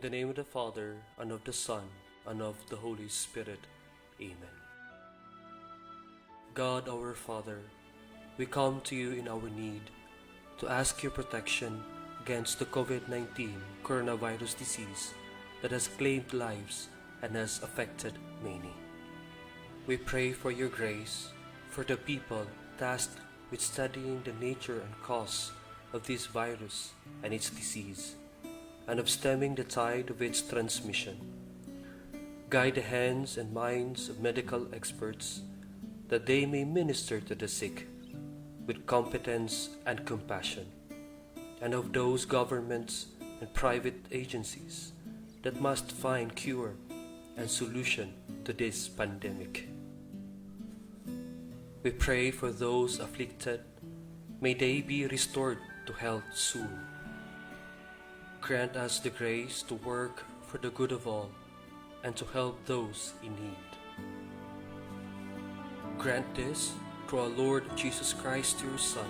the name of the Father, and of the Son, and of the Holy Spirit. Amen. God our Father, we come to you in our need to ask your protection against the COVID-19 coronavirus disease that has claimed lives and has affected many. We pray for your grace for the people tasked with studying the nature and cause of this virus and its disease, and of stemming the tide of its transmission. Guide the hands and minds of medical experts that they may minister to the sick with competence and compassion, and of those governments and private agencies that must find cure and solution to this pandemic. We pray for those afflicted. May they be restored to health soon. Grant us the grace to work for the good of all and to help those in need. Grant this through our Lord Jesus Christ, your Son,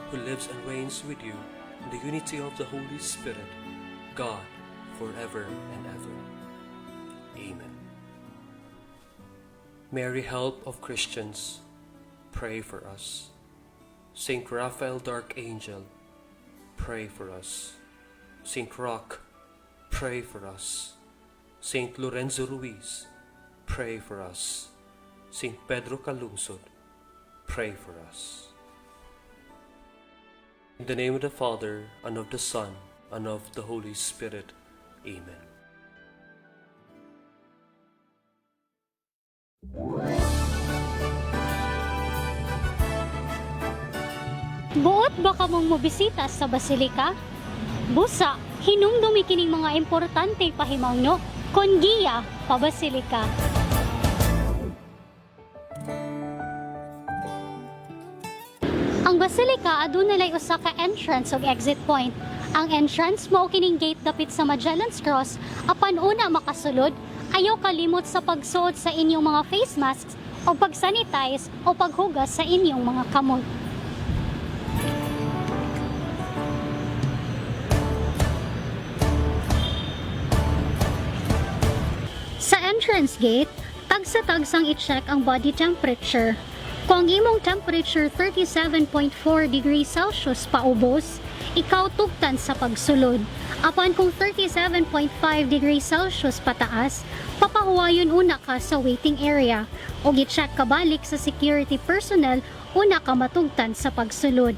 who lives and reigns with you in the unity of the Holy Spirit, God, forever and ever. Amen. Mary, help of Christians, pray for us. Saint Raphael, dark angel, pray for us. Saint Roch, pray for us. Saint Lorenzo Ruiz, pray for us. Saint Pedro Calungsod, pray for us. In the name of the Father, and of the Son, and of the Holy Spirit. Amen. Buot ba ka mong mobisita sa Basilika? Busa, hinumdumi kining mga importante pahimangno kon giya pa Basilika. Ang Basilika aduna lay usa ka entrance ug exit point. Ang entrance mao kining gate dapit sa Magellan's Cross. Apan una makasulod, ayaw kalimot sa pagsuot sa inyong mga face masks o pagsanitize o paghugas sa inyong mga kamot. Sa entrance gate, tagsa-tagsang i-check ang body temperature. Kung ang imong temperature 37.4 degrees Celsius paubos, ikaw tugtan sa pagsulod. Apan kung 37.5 degrees Celsius pataas, papahuwayon una ka sa waiting area o i-check ka balik sa security personnel una ka matugtan sa pagsulod.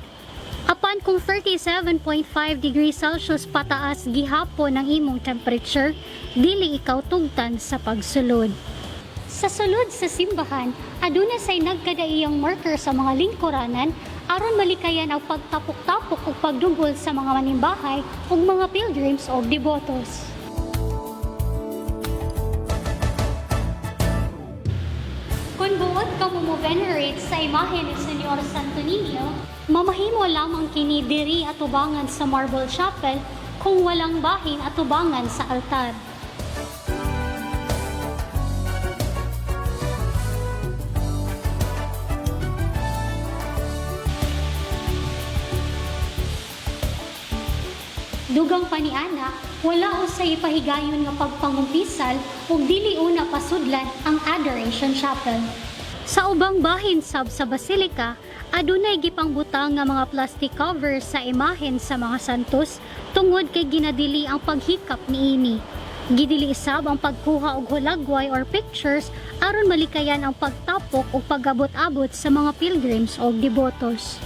Apan kung 37.5 degrees Celsius pataas gihapon ang imong temperature, dili ikaw tugtan sa pagsulod. Sa sulod sa simbahan, aduna say nagkadaiyang marker sa mga lingkuranan aron malikayan ang pagtapok-tapok ug pagdungol sa mga manimbahay ug mga pilgrims o devotos. Kung buot ka mo venerate sa imahe ni Senyor Santo Niño, mamahimo lamang kini diri atubangan sa Marble Chapel kung walang bahin atubangan sa altar. Dugang paniana, wala usay ipahigayon nga pagpangumpisal ug dili una pasudlan ang Adoration Chapel. Sa ubang bahin sab sa Basilika, adunay gipangbutang nga mga plastic covers sa imahen sa mga santos tungod kay ginadili ang paghikap niini. Gidili isab ang pagkuha og hulagway or pictures aron malikayan ang pagtapok ug pagabot-abot sa mga pilgrims o devotos.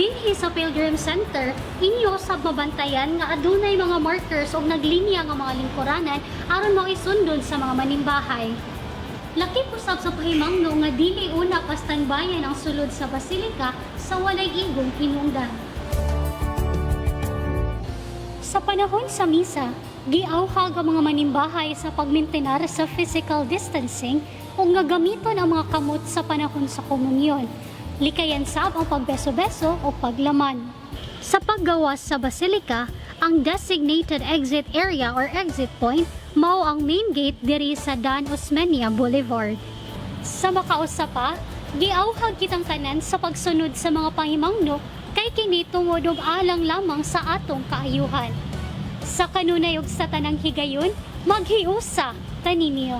Dinhi sa Pilgrim Center, inyo sa mabantayan nga adunay mga markers o naglinya nga mga lingkuranan aron maisundon sa mga manimbahay. Laki pusab sa pahimangno nga dili una pastanbayan ang sulod sa Basilika sa walay igong hinungdan. Sa panahon sa misa, giawhag ang mga manimbahay sa pagmintenar sa physical distancing o nga gamiton ang mga kamot sa panahon sa komunyon. Likayan sab ang pagbeso-beso o paglaman. Sa paggawas sa Basilika, ang designated exit area or exit point mao ang main gate diri sa Dan Osmeña Boulevard. Sa makausapa, giawhag kitang tanan sa pagsunod sa mga pahimangno kay kini tungod og alang lamang sa atong kaayuhan. Sa kanunay ug sa tanang higayon, maghiusa taninyo.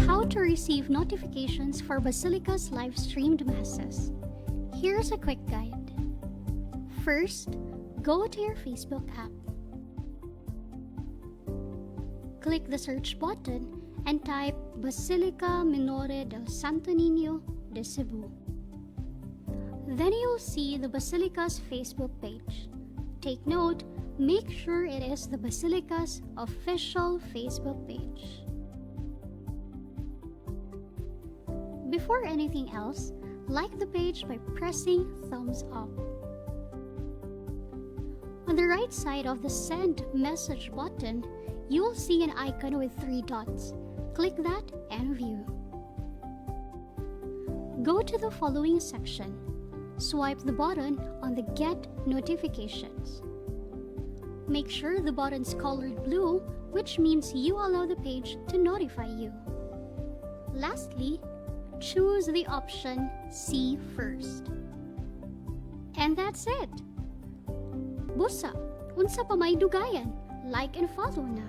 How to receive notifications for Basilica's live streamed masses. Here's a quick guide. First, go to your Facebook app. Click the search button and type Basilica Minore del Santo Niño de Cebu. Then you'll see the Basilica's Facebook page. Take note, make sure it is the Basilica's official Facebook page. Before anything else, like the page by pressing thumbs up. On the right side of the send message button, you'll see an icon with 3 dots. Click that and view. Go to the following section. Swipe the button on the Get Notifications. Make sure the button's colored blue, which means you allow the page to notify you. Lastly, choose the option See First. And that's it. Busa, unsa pa may dugayan? Like and follow na.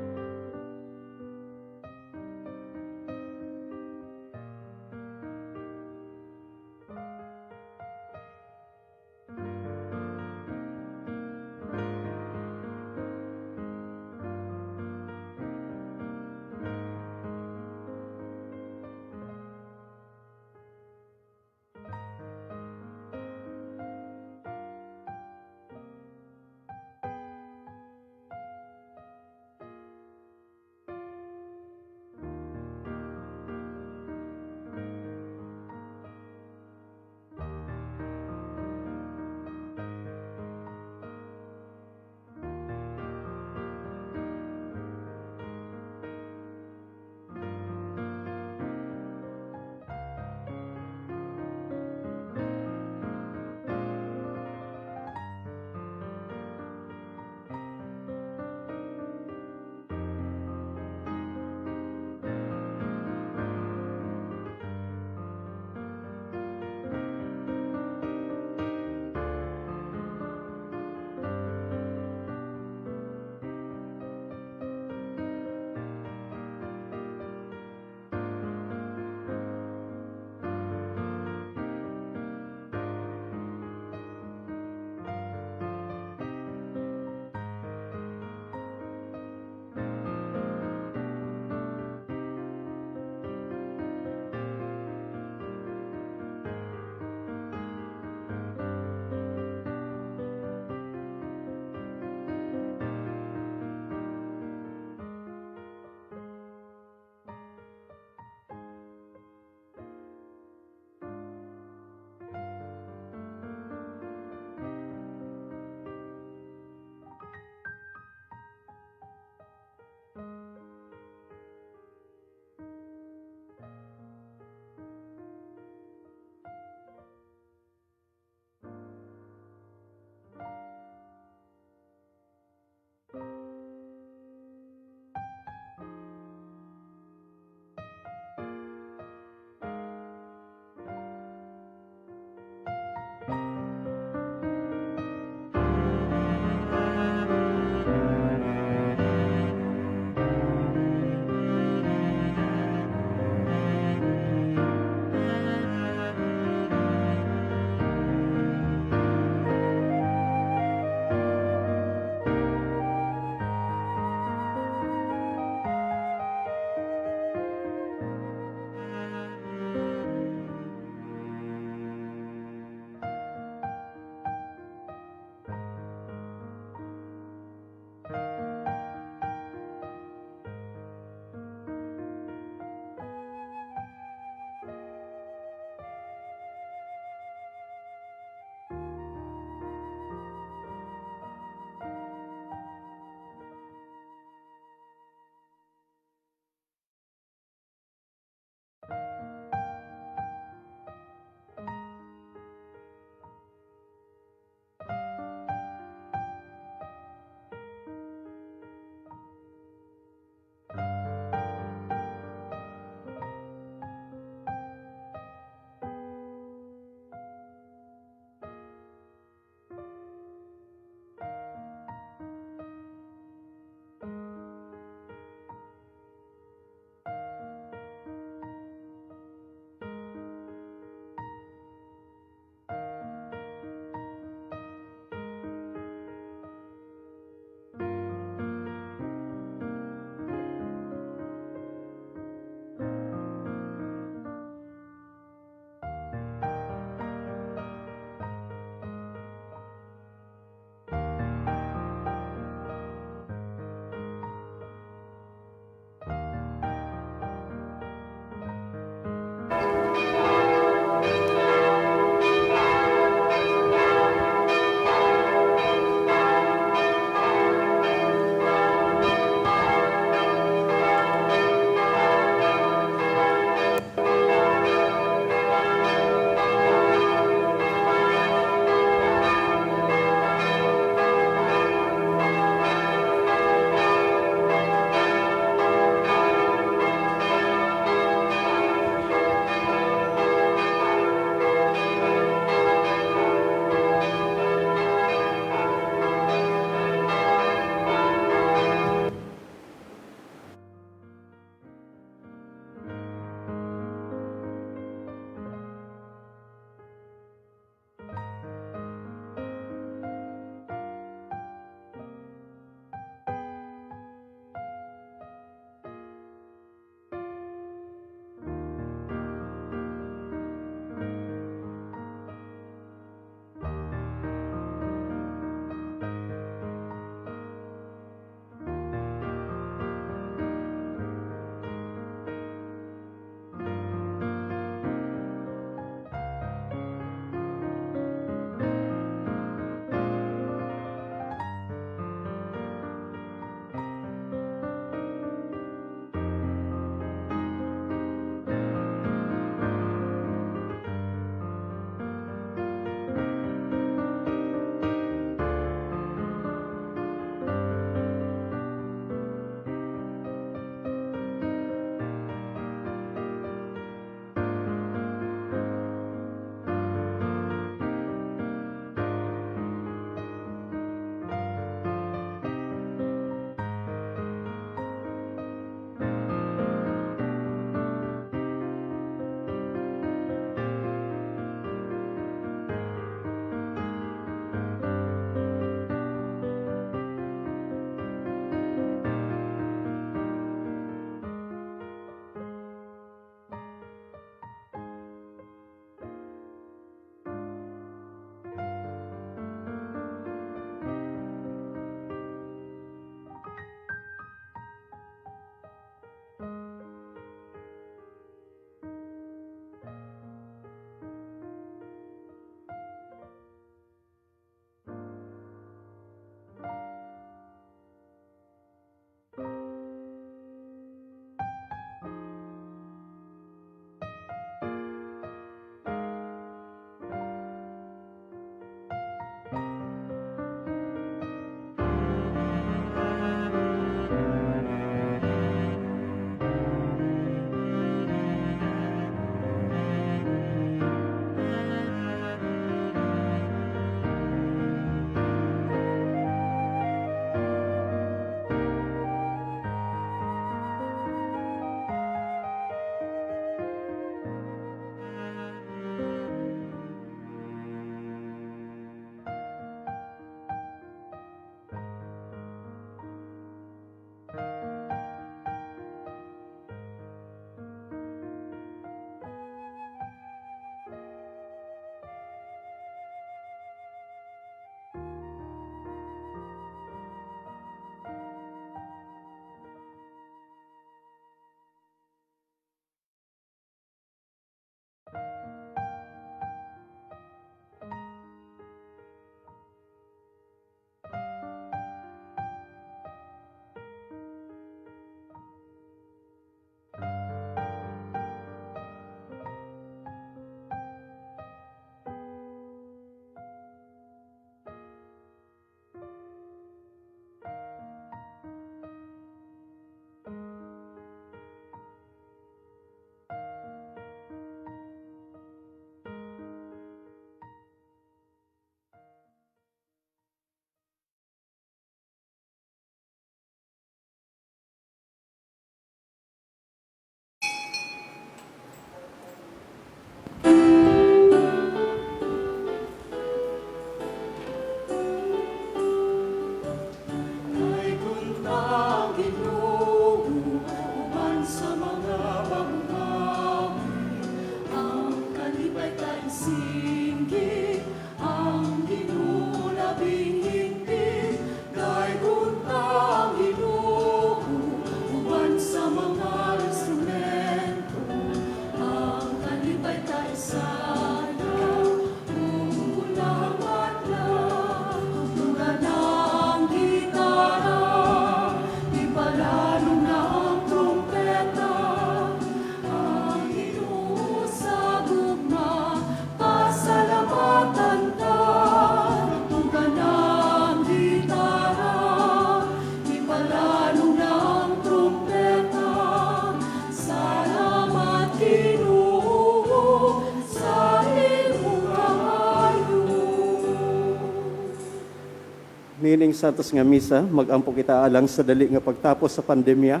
nining santos nga misa, magampo kita alang sa dali nga pagtapos sa pandemya,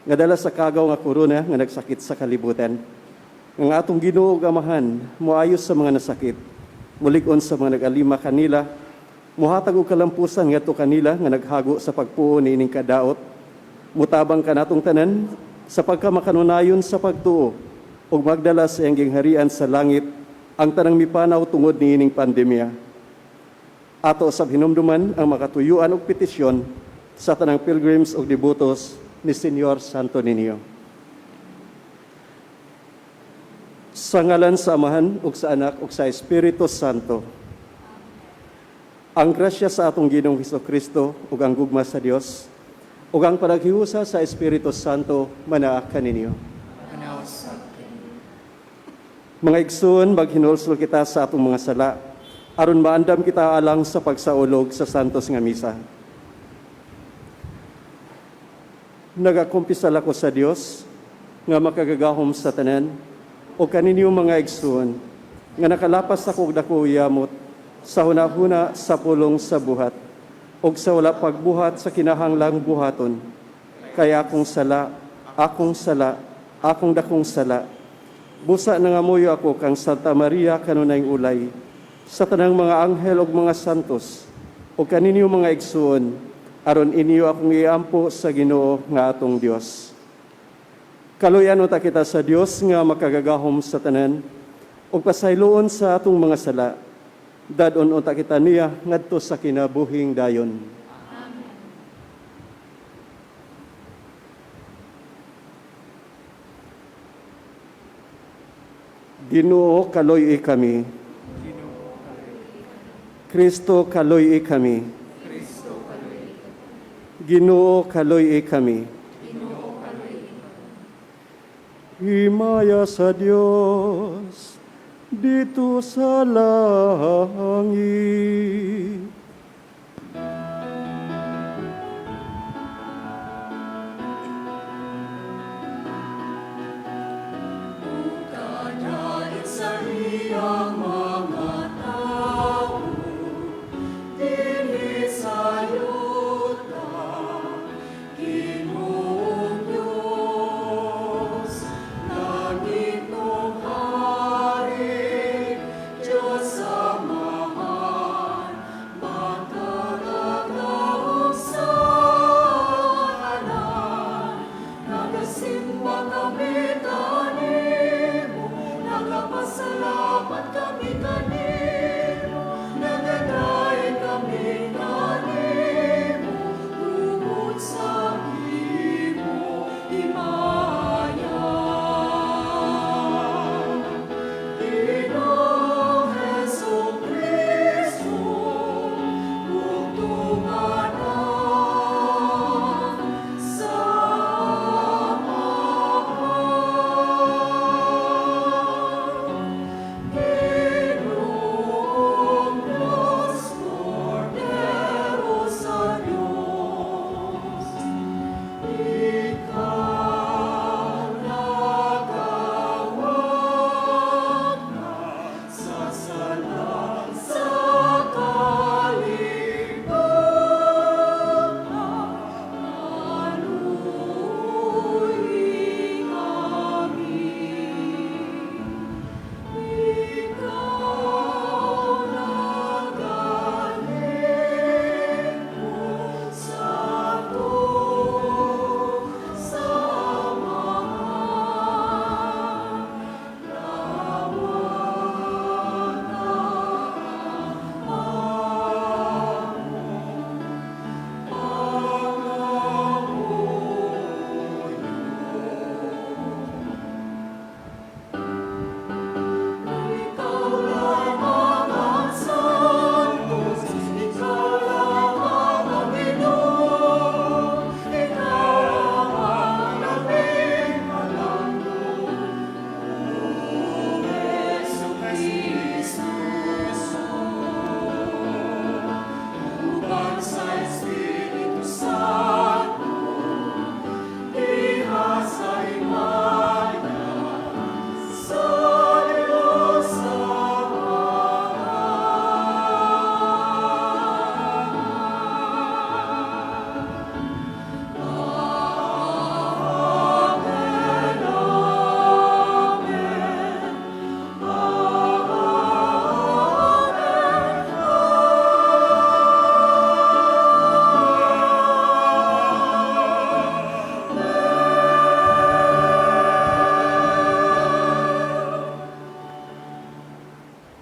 nga dala sa kagaw nga korona nga nagsakit sa kalibutan. Nga atong Ginoo ug Amahan, moayos sa mga nasakit, mulig-on sa mga nag-alima kanila, muhatag og kalampusan ngadto kanila nga naghago sa pagpuo niining kadaot, mutabang kanatong tanan sa pagkamakanunayon sa pagtuo ug magdala sa iyang gingharian sa langit ang tanang mipanaw tungod niining pandemya. Ato sa hinumduman ang makatuyuan og petisyon sa tanang pilgrims ug devotos ni Senyor Santo Niño. Sa ngalan sa Amahan ug sa Anak ug sa Espiritu Santo, ang grasya sa atong Ginoong Hesukristo ug ang gugma sa Dios ug ang panaghiusa sa Espiritu Santo manaa kaninyo. Mga igsoon, maghinulsol kita sa atong mga sala aron maandam kita alang sa pagsaulog sa santos nga misa. Nagakumpisal ako sa Dios nga makagagahom sa tanan o kaninyo mga igsoon nga nakalapas ako og dako yamot sa hunahuna sa pulong sa buhat o sa wala pagbuhat sa kinahanglang buhaton. Kaya akong sala, akong dakong sala. Busa nangamuyo ako kang Santa Maria kanunay ulay, sa tanang mga anghel ug mga santos, o kaninyo mga igsoon, aron inyo akong iampo sa Ginoo nga atong Dios. Kaluyan ta kita sa Dios nga makagagahom sa tanan, ug pasayloon sa atong mga sala. Dadon unta kita niya ngadto sa kinabuhing dayon. Amen. Ginoo kaloy kami. Kristo kaloy kami. Ginoo kaloy kami. Himaya sa Dios dito sa langit.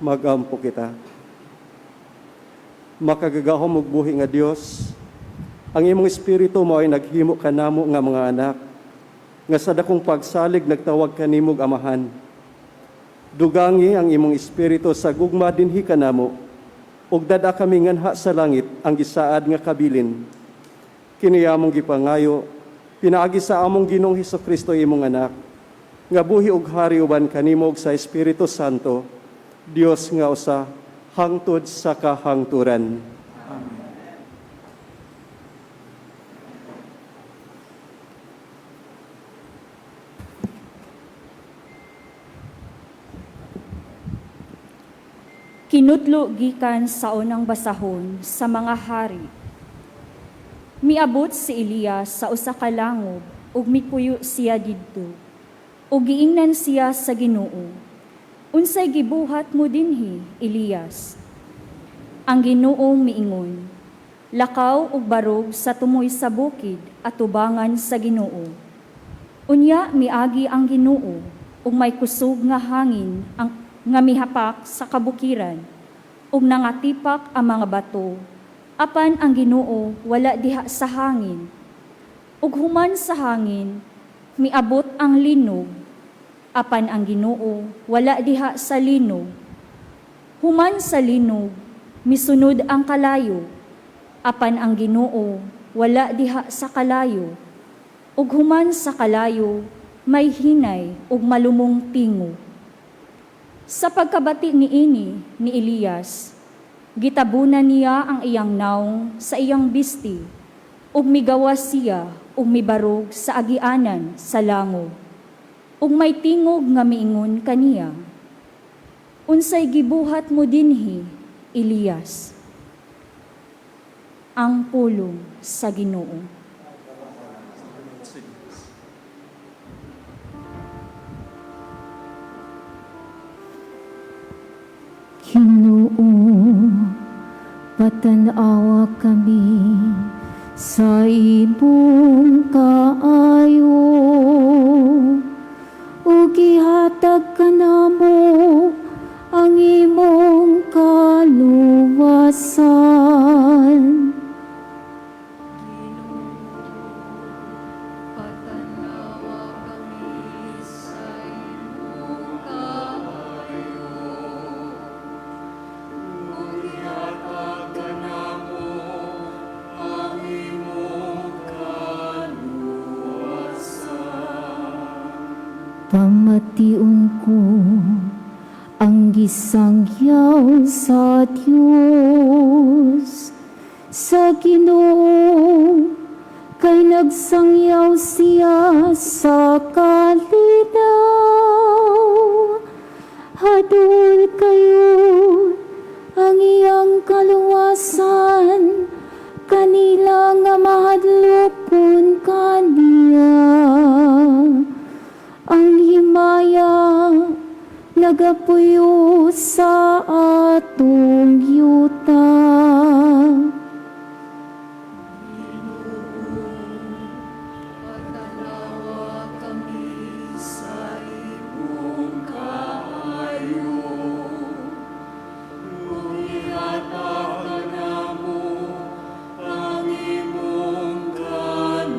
magampo kita. Makagagahom ug buhi nga Dios, ang imong espiritu mo ay naghimo kanamo nga mga anak, nga sa dakong pagsalig nagtawag kanimog amahan. Dugangi ang imong espiritu sa gugma dinhi kanamo, ug dada kami nganha sa langit ang gisaad nga kabilin. Kini among gipangayo, pinaagi sa among Ginoong Hesukristo imong anak, nga buhi ug hari uban kanimog sa Espiritu Santo, Dios nga usa, hangtod sa kahangturan. Kinutlo gikan sa unang basahon sa mga hari. Miabot si Elias sa usa ka langob ug mipuyo siya didto. Ug giingnan siya sa Ginoo. Unsay gibuhat mo dinhi, Elias? Ang Ginoong miingon, lakaw ug barog sa tumoy sa bukid at tubangan sa Ginoo. Unya miagi ang Ginoo ug may kusog nga hangin nga mihapak sa kabukiran ug nangatipak ang mga bato. Apan ang Ginoo wala diha sa hangin. Ug human sa hangin miabot ang linog. Apan ang Ginoo wala diha sa linog. Human sa linog misunod ang kalayo. Apan ang Ginoo wala diha sa kalayo. Ug human sa kalayo may hinay ug malumong tingo. Sa pagkabati niini ni Elias, gitabunan niya ang iyang naong sa iyang bisti, ug migawas siya ug mibarog sa agianan sa langob. Ug may tingog nga miingon kaniya, unsay gibuhat mo dinhi, Elias? Ang pulong sa Ginoo. Ginoo, patanawa kami sa imong kaayo, ug ihatag kanamo ang imong kaluwasan. Pamatiun ko ang gisangyaw sa Diyos, sa Ginoo, kay nagsangyaw siya sa kalinaw. Hadul kayo ang iyang kaluwasan, kanila nga mahadlokon kaniya. Ang himaya nagapuyo sa atong yuta. Patanawa kami sa imong kaayo, ug ihatag kanamo ang imong kaluwasan.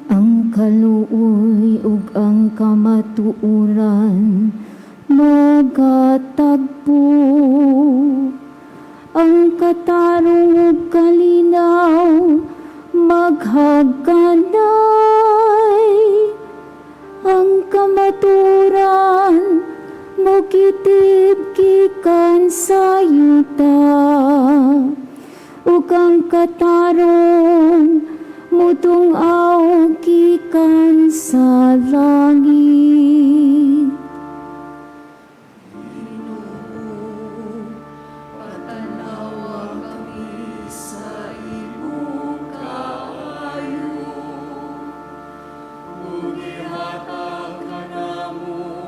Ang kaluoy ug ang kamatuoran magatagpo, ang katarong ug kalinaw maghagkanay, ang kamaturan mokitib gikan sa yuta, ug ang katarong mutong-aw gikan sa langit. Patanawa kami sa imong kaayo, ug ihatag kanamo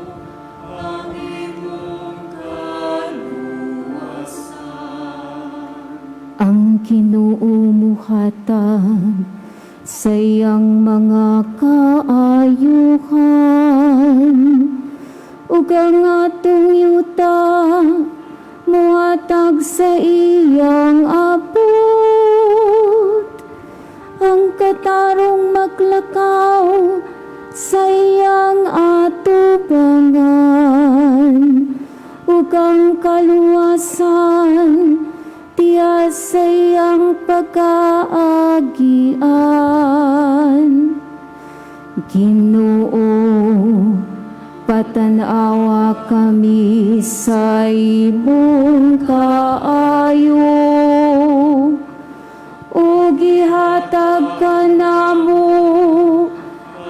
ang imong kaluwasan. Ang Ginoo muhatag sa iyang mga kaayuhan, ug ang atong yuta muhatag sa iyang abot. Ang katarong maglakaw sa iyang atubangan, ug ang kaluwasan tiya sa iyang pagkaagian. Ginoo, patanawa kami sa imong kaayo, o gihatag ka namo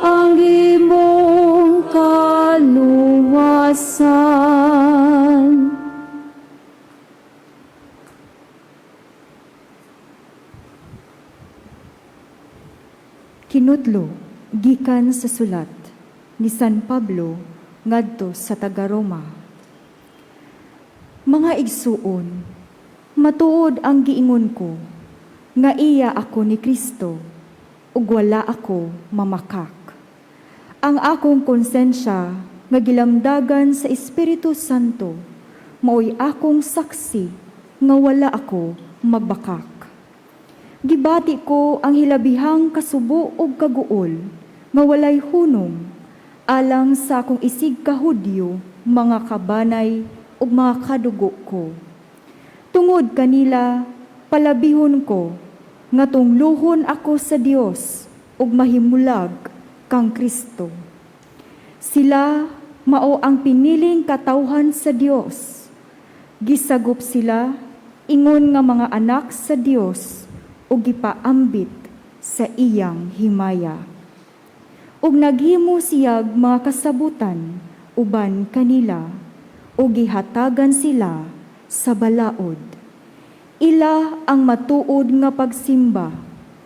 ang imong kaluwasan. Kinutlo, gikan sa sulat ni San Pablo ngadto sa taga-Roma. Mga igsuon, matuod ang giingon ko, nga iya ako ni Kristo, ug wala ako mamakak. Ang akong konsensya nga gilamdagan sa Espiritu Santo, maoy akong saksi nga wala ako magbakak. Gibati ko ang hilabihang kasubo ug kaguol, nga walay hunong, alang sa akong isig ka Hudyo, mga kabanay ug mga kadugo ko. Tungod kanila, palabihon ko, nga tungluhon ako sa Dios ug mahimulag kang Kristo. Sila mao ang piniling katawhan sa Dios. Gisagop sila ingon nga mga anak sa Dios ug gipaambit sa iyang himaya. Ug naghimo siyag mga kasabutan uban kanila ug gihatagan sila sa balaod. Ila ang matuod nga pagsimba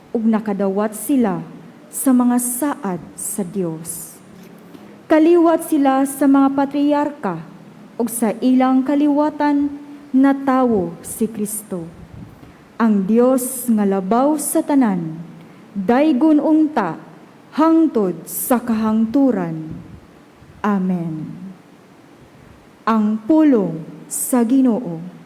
ug nakadawat sila sa mga saad sa Dios. Kaliwat sila sa mga patriarka ug sa ilang kaliwatan na tawo si Kristo. Ang Dios nga labaw sa tanan, daygon unta hangtod sa kahangturan. Amen. Ang pulong sa Ginoo.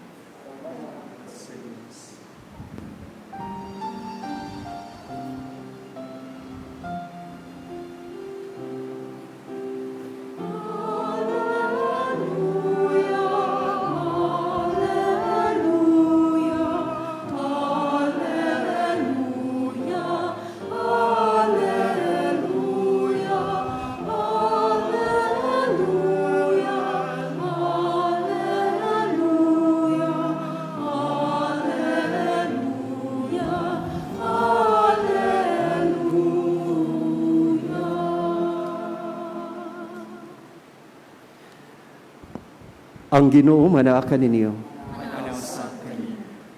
Ang Ginoo manaakan ninyo.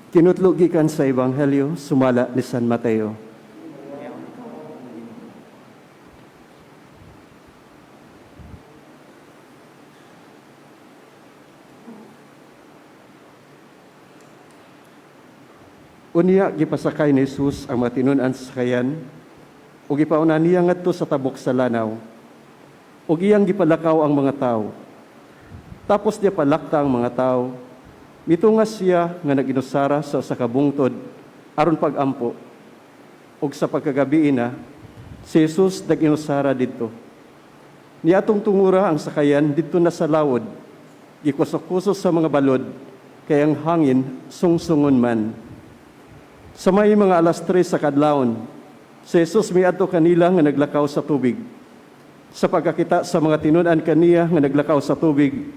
Kinutlo gikan sa Ebanghelyo sumala ni San Mateo. Unya gipasakay ni Jesus ang matinud-an sa sakayan ug gipauna niya ngadto sa tabok sa lanaw. Ug iyang gipalakaw ang mga tawo. Tapos niya palakta ang mga tao, mitungas siya nga naginusara sa usa ka bungtod aron pagampo. Ug sa pagkagabi na, si Jesus naginusara didto. Niatong tungura ang sakayan didto na sa lawod, gikusok-kusok sa mga balod, kay ang hangin sungsungon man. Sa may mga alas 3 sa kadlawon, si Jesus miadto kanila nga naglakaw sa tubig. Sa pagkakita sa mga tinud-an kaniya nga naglakaw sa tubig,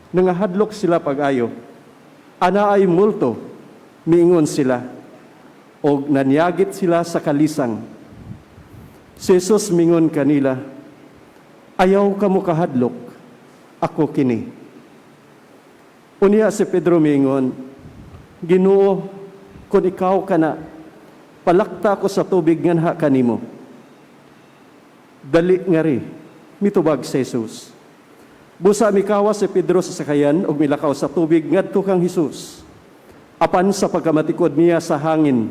nangahadlok sila pag-ayo. Ana ay multo, miingon sila, o nanyagit sila sa kalisang. Si Jesus mingon kanila, ayaw kamo kahadlok, ako kini. Unya si Pedro mingon, Ginoo, kung ikaw ka na, palakta ko sa tubig nganha kanimo. Dali nga ri, mitubag si Jesus. Busa mikawas si Pedro sa sakayan ug milakaw sa tubig ngadto kang Hesus. Apan sa pagkamatikod niya sa hangin,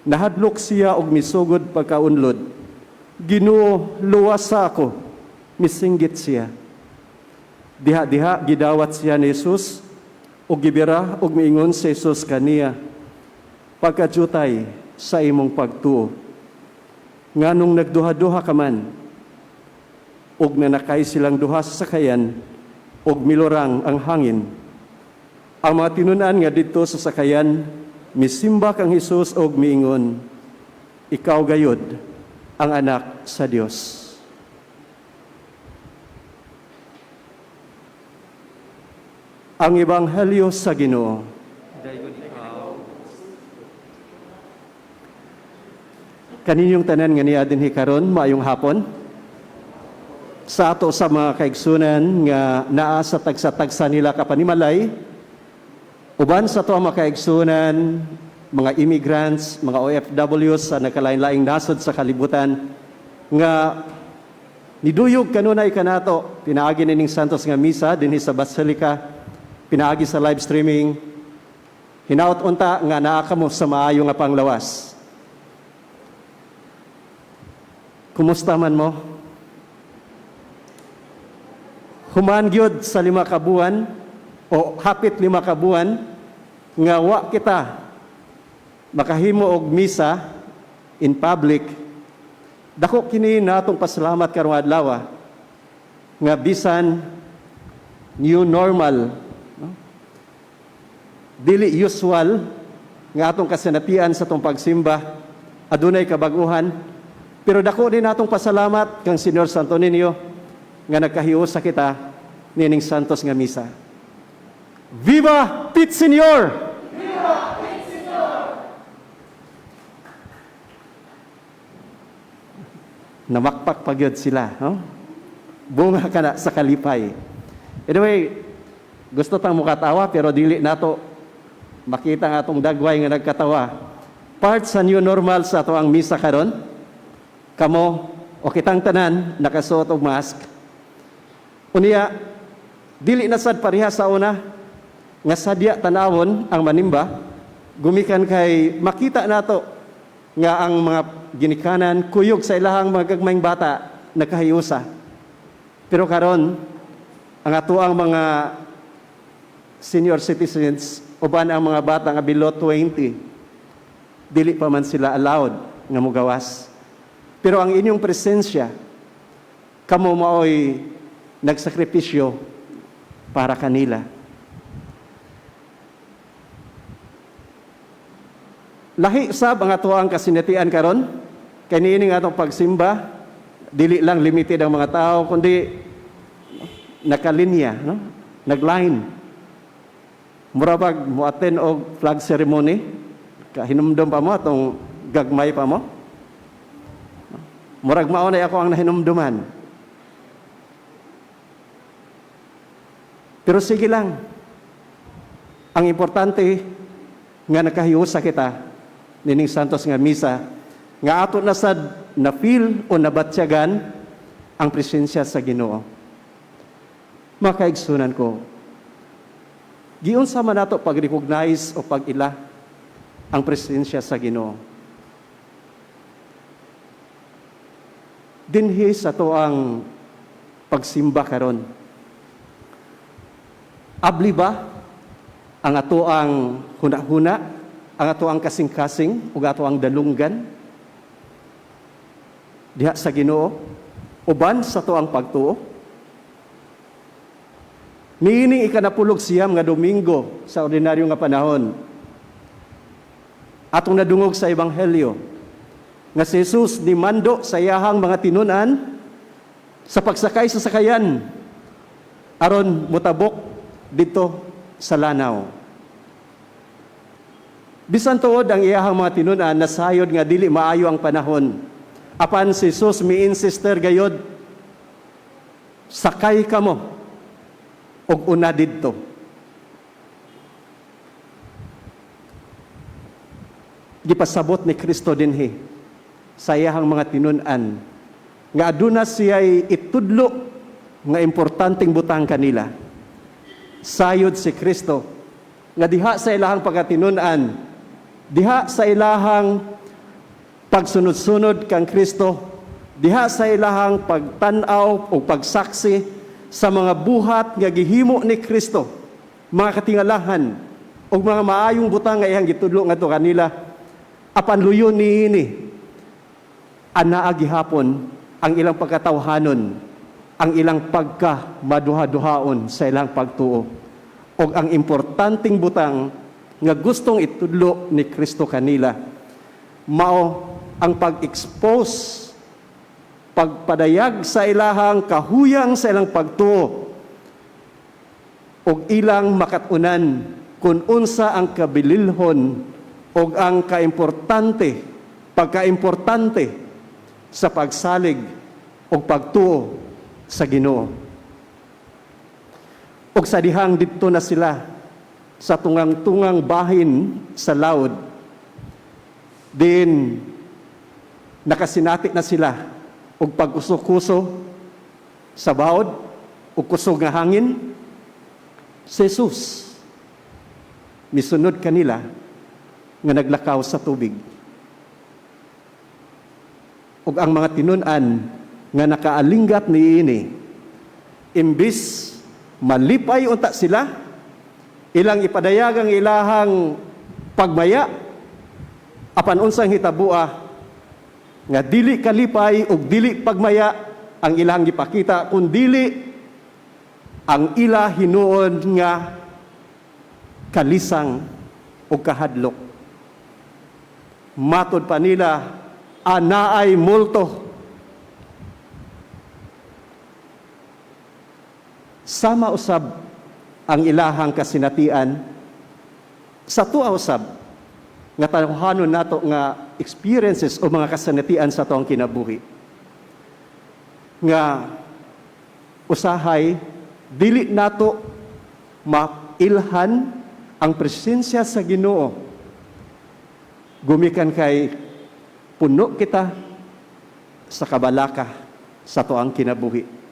nahadlok siya og misugod pagkaunlod. Ginoo, luwas sa ako, misinggit siya. Diha-diha gidawat siya ni Jesus ug gibira ug miingon si Jesus kaniya, pagkajutay sa imong pagtuo. Nganong nagduha-duha ka man, ug nanakay silang duha sa sakayan, ug milorang ang hangin. Ang mga tinunan nga dito sa sakayan, misimba kang Jesus ug miingon, ikaw gayod ang anak sa Dios. Ang Ebanghelyo sa Ginoo. Kaninyong tanan nga niya dinhi karon, maayong hapon. Sa ato sa mga kaigsunan nga naa sa tagsa-tagsa nila kapanimalay, uban sa to mga kaigsunan, mga immigrants, mga OFWs sa nakalain-laing nasod sa kalibutan, nga niduyog kanunay kanato, pinaagi nining Santos nga misa dinhi sa Basilica, pinaagi sa live streaming, hinaot unta nga naa kamo sa maayo nga panglawas. Kumusta man mo? Human gyud sa 5 ka buwan o hapit 5 ka buwan nga wa kita makahimo og misa in public. Dako kini natong pasalamat karong adlaw nga bisan new normal, no? Dili usual nga atong kasinatian sa atong pagsimba, adunay kabag-uhan, pero dako din natong pasalamat kang Senyor Santo Niño nga nagkahiusa kita nining Santos nga misa. Viva Pit Señor! Viva Pit Señor! Namakpak pagyod sila, no? Bunga ka na sa kalipay. Anyway, gusto tang mukatawa pero dili nato makita nga atong dagway nga nagkatawa. Part sa new normal sa ato ang misa karon. Kamo o kitang tanan nakasuot og mask. Unya, dili na sad pareha sa una nga sadya tanawon ang manimba, gumikan kay makita nato nga ang mga ginikanan kuyog sa ilahang mga gagmayng bata nakahiusa. Pero karon ang atoang mga senior citizens uban ang mga bata nga below 20, dili pa man sila allowed nga mugawas. Pero ang inyong presensya, kamo maoy nagsakripisyo para kanila. Lahi sab ang atoang kasinatian karon, kay niining atong pagsimba, dili lang limited ang mga tao, kundi nakalinya, no? Nagline. Mura bag mo attend og flag ceremony, kahinumdom pa mo atong gagmay pa mo. Murag maunay ako ang nahinumduman. Pero sige lang. Ang importante nga nakahiusa kita nining Santos nga misa nga ato na sad na feel o nabatyagan ang presensya sa Ginoo. Mga kaigsunan ko, giunsa man nato pag-recognize o pag-ila ang presensya sa Ginoo. Dinhi sa to ang pagsimba karon. Abli ba ang ato ang huna-huna, ang ato ang kasing-kasing, ug ato ang dalunggan diha sa Ginoo, uban sa to ang pagtuo? Niining ikanapulog siyam nga Domingo sa ordinaryo nga panahon, atong nadungog sa Ebanghelyo nga si Jesus ni mando sa iyahang mga tinunan sa pagsakay sa sakayan aron mutabok dito sa lanaw. Bisan tuod ang iyahang mga tinunan nasayod nga dili maayo ang panahon. Apan si Jesus mi-insister gayod, sakay kamo og una didto. Gipasabot ni Kristo dinhi sa iyahang mga tinunan nga aduna siya'y itudlo nga importanteng butang kanila. Sayod si Kristo nga diha sa ilahang pagatinunan, diha sa ilahang pagsunod-sunod kang Kristo, diha sa ilahang pagtanaw o pagsaksi sa mga buhat nga gihimo ni Kristo, mga katingalahan o mga maayong butang nga iyang gitudlo nga to kanila, apan luyon niini, anaa gihapon ang ilang pagkatawhanon, ang ilang pagka-maduha-duhaon sa ilang pagtuo, o ang importanteng butang nga gustong itudlo ni Kristo kanila, mao ang pag-expose, pagpadayag sa ilahang kahuyang sa ilang pagtuo, og ilang makatunan kung unsa ang kabililhon og ang pagkaimportante sa pagsalig og pagtuo sa Ginoo. Og sa dihang didto na sila sa tungang-tungang bahin sa laod, din nakasinati na sila og pag-uso-kuso sa bawod o kusog nga hangin. Si Jesus misunod kanila nga naglakaw sa tubig. Ug ang mga tinun-an nga nakaalinggat niini, imbis malipay unta sila, ilang ipadayag ang ilahang pagmaya, apan unsang hitabua nga dili kalipay ug dili pagmaya ang ilang gipakita, kun dili ang ila hinuon nga kalisang o kahadlok. Matod pa nila, anaay multo. Sama usab ang ilahang kasinatian sa tuwa usab nga tawhanon nato nga experiences o mga kasinatian sa tuang kinabuhi. Nga usahay, dili nato mailhan ang presensya sa Ginoo. Gumikan kay puno kita sa kabalaka sa tuang kinabuhi.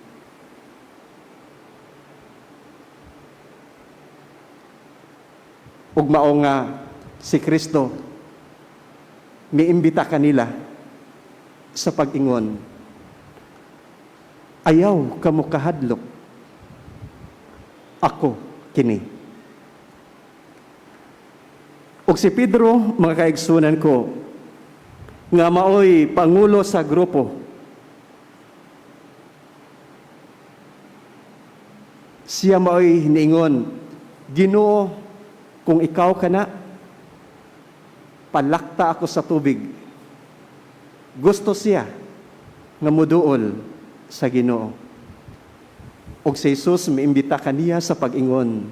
Ug mao nga si Kristo miimbita kanila sa pag-ingon, ayaw kamo kahadlok, ako kini. Ug si Pedro, mga kaigsunan ko, nga maoy pangulo sa grupo, siya maoy hiniingon, Ginoo, kung ikaw ka na, palakta ako sa tubig. Gusto siya nga muduol sa Ginoo. Og si Jesus miimbita kaniya sa pag-ingon,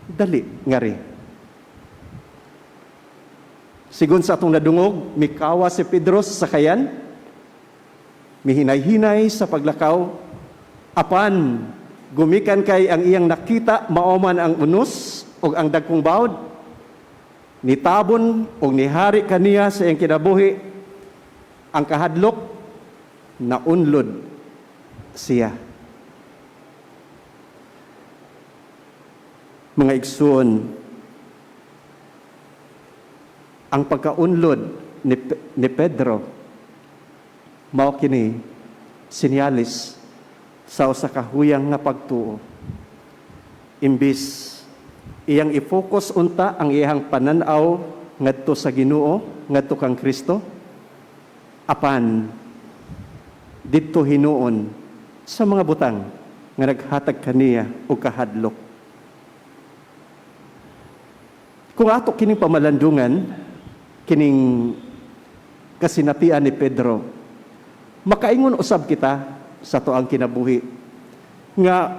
dali ngari. Sigon sa atong nadungog, mikawa si Pedro sa sakayan, mihinay-hinay sa paglakaw, apan gumikan kay ang iyang nakita, maoman ang unos o ang dagkong bawd, nitabon o nihari kaniya sa iyang kinabuhi, ang kahadlok, naunlod siya. Mga igsoon, ang pagkaunlod ni Pedro, mao kini sinyalis sa usa ka huyang nga pagtuo. Imbis iyang i-focus unta ang iyang pananaw ngadto sa Ginoo, ngadto kang Kristo, apan didto hinuon sa mga butang nga naghatag kaniya og kahadlok. Kung ato kining pamalandungan, kining kasinatian ni Pedro, makaingon usab kita sa tuang kinabuhi nga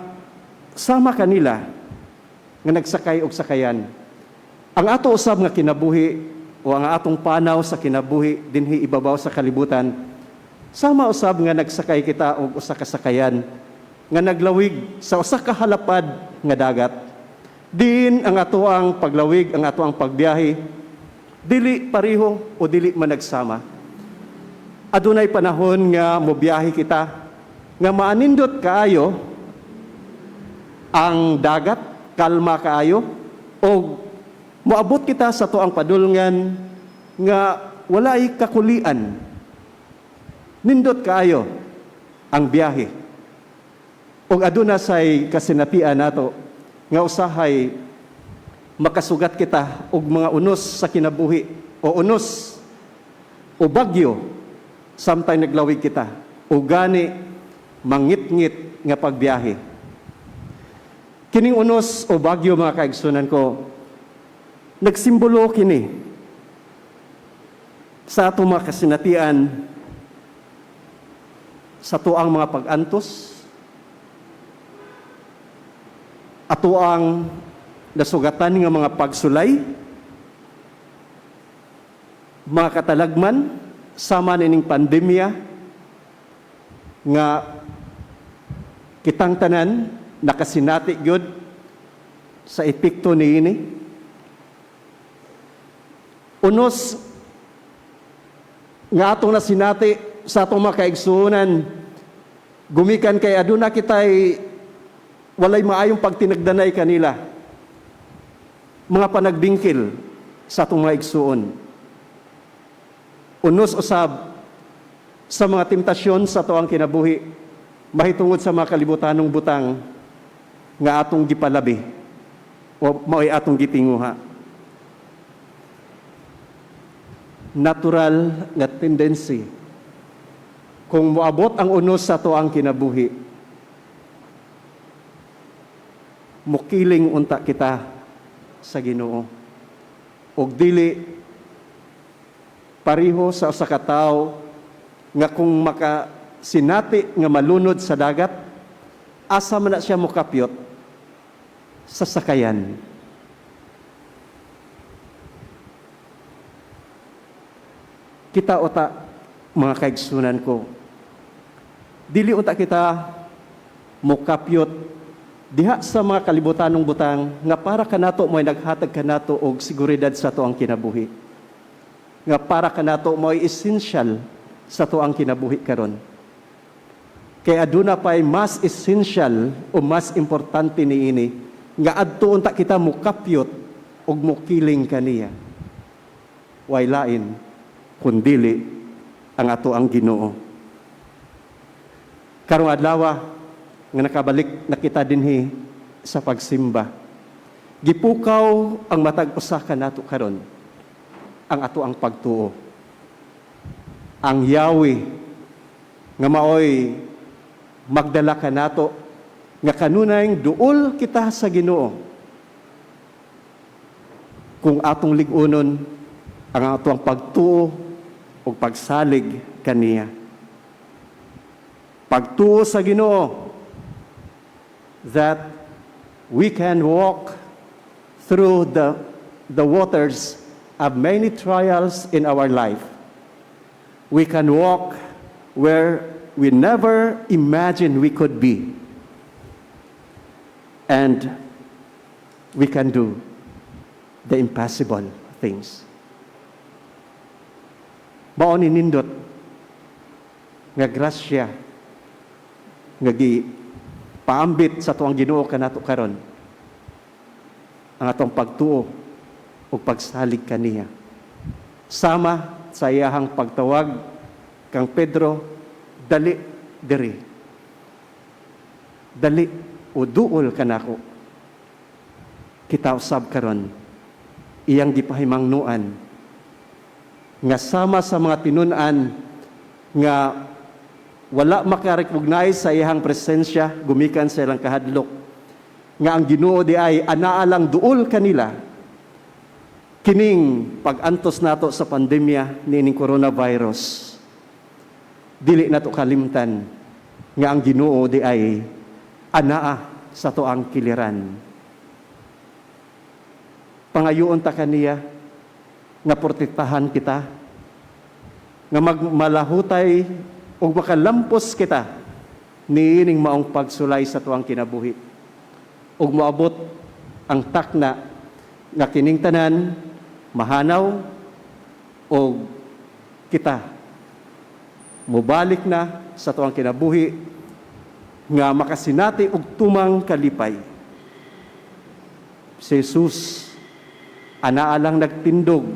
sama kanila nga nagsakay og sakayan. Ang ato usab nga kinabuhi o ang atong panaw sa kinabuhi dinhi ibabaw sa kalibutan, sama usab nga nagsakay kita og usa ka sakayan nga naglawig sa usa ka halapad nga dagat. Din ang atoang paglawig, ang atoang pagbiyahe, dili pareho o dili man nagsama. Adunay panahon nga mobiyahe kita nga maanindot kaayo ang dagat, kalma kaayo, o moabot kita sa tuang padulngan nga walay kakulian. Nindot kaayo ang biyahe. ug aduna say kasinatian nato nga usahay makasugat kita og mga unos sa kinabuhi o unos o bagyo samtang naglawig kita o gani mangit-ngit nga pagbiyahe. Kining unos o bagyo mga kaigsunan ko, nagsimbolo kini sa atong mga kasinatian sa tuang mga pag-antos, ato ang nasugatan nga mga pagsulay, mga katalagman, sama nining pandemya, nga kitang tanan, nakasinati gyud sa epekto niini. Unos, nga atong nasinati sa atong mga kaigsuonan, gumikan kay aduna kitay walay maayong pagtinagdanay kanila, mga panagbingkil sa atong mga igsuon. Unos usab sa mga temptasyon sa tuang kinabuhi, mahitungod sa mga kalibutanong butang nga atong gipalabi o mao'y atong gitinguha. Natural nga tendency kung moabot ang unos sa tuang kinabuhi, mukiling unta kita sa Ginoo ug dili pariho sa usa ka tawo nga kung makasinati nga malunod sa dagat, asa man na siya mokapyot sa sakayan. Kita uta mga kaigsunan ko, dili unta kita mokapyot diha sa mga kalibutanong butang nga para kanato mo'y naghatag kanato og seguridad sa tuang kinabuhi. Nga para kanato mo'y essential sa tuang kinabuhi karon. Kay aduna pay mas essential o mas importante niini nga adto unta kita mokapyot og mokiling kaniya. Way lain kundili ang ato ang Ginoo. Karong adlaw nga nakabalik na kita dinhi sa pagsimba, gipukaw ang matag usa kanato karon ang ato ang pagtuo. Ang Yahweh nga maoy magdala kanato nga kanunay duol kita sa Ginoo kung atong lig-unon ang ato ang pagtuo o pagsalig kaniya. Pagtuo sa Ginoo that we can walk through the waters of many trials in our life. We can walk where we never imagined we could be. And we can do the impossible things. Mao ni nindot nga grasya nga paambit sa tuang Ginoo kanato karon ang atong pagtuo o pagsalig kaniya. Sama sa iyahang pagtawag kang Pedro, dali diri. Dali o duol kanako. Kita usab karon iyang gipahimangnuan nga sama sa mga tinun-an nga wala makarecognize sa iyang presensya gumikan sa ilang kahadlok nga ang Ginoo di ay anaalang duol kanila kining pag-antos nato sa pandemya nining coronavirus. Dili nato kalimtan nga ang Ginoo di ay anaa sa tuang kiliran. Pangayoon ta kaniya nga protektahan kita nga magmalahutay o makalampos kita niining maong pagsulay sa tuang kinabuhi. O moabot ang takna nga kining tanan mahanaw o kita mubalik na sa tuang kinabuhi nga makasinati og tumang kalipay. Si Jesus anaalang nagtindog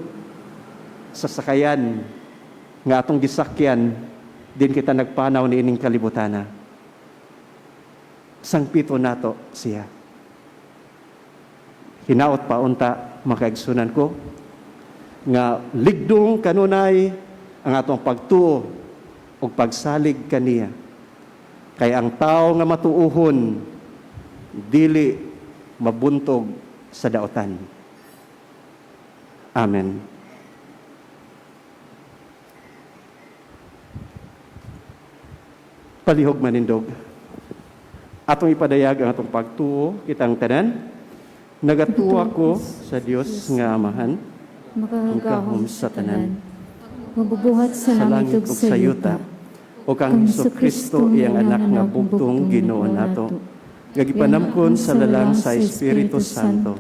sa sakayan nga atong gisakyan din kita nagpanaw ni ining kalibutana. sangpito nato siya. Hinaot pa unta makaigsunan ko nga ligdong kanunay ang atong pagtuo ug pagsalig kaniya. Kay ang tao nga matuuhon dili mabuntog sa daotan. Amen. Palihog manindog. Atong ipadayag ang atong pagtuo kitang tanan. Nagatuwa ko sa Dios nga Amahan, Magagahom sa tanan. Mabubuhat sa langit ug sa yuta. O kang Kristo iyang anak nga bugtong Ginoo nato. Gagipanamkon sa lalang sa Espiritu Santo.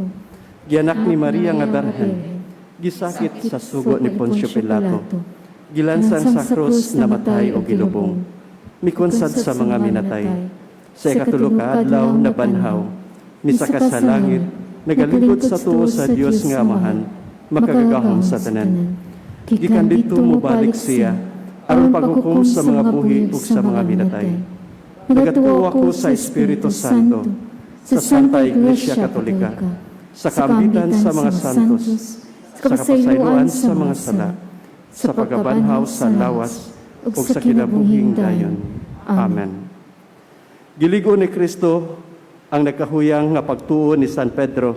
Gianak ni Maria nga Berhen. Gisakit sa sugo ni Poncio Pilato. Gilansang sa krus namatay o gilubong. Mikunsad sa mga minatay. Sa ikatulo ka adlaw na banhaw. Misaka sa langit, nagalingkod sa tuo sa Dios nga Amahan, makagagahom sa tanan. Gikan dito mo balik siya, aron paghukom sa mga buhi ug sa mga minatay. Nagatuwa ko sa Espiritu Santo, sa Santa Iglesia Katolika, sa kaambigan sa mga santos, sa kapasayloan sa mga sala, sa pagkabanhaw sa lawas, ug sa kinabuhing dayon. Amen. Giligo ni Kristo ang nagkahuyang nga pagtuo ni San Pedro.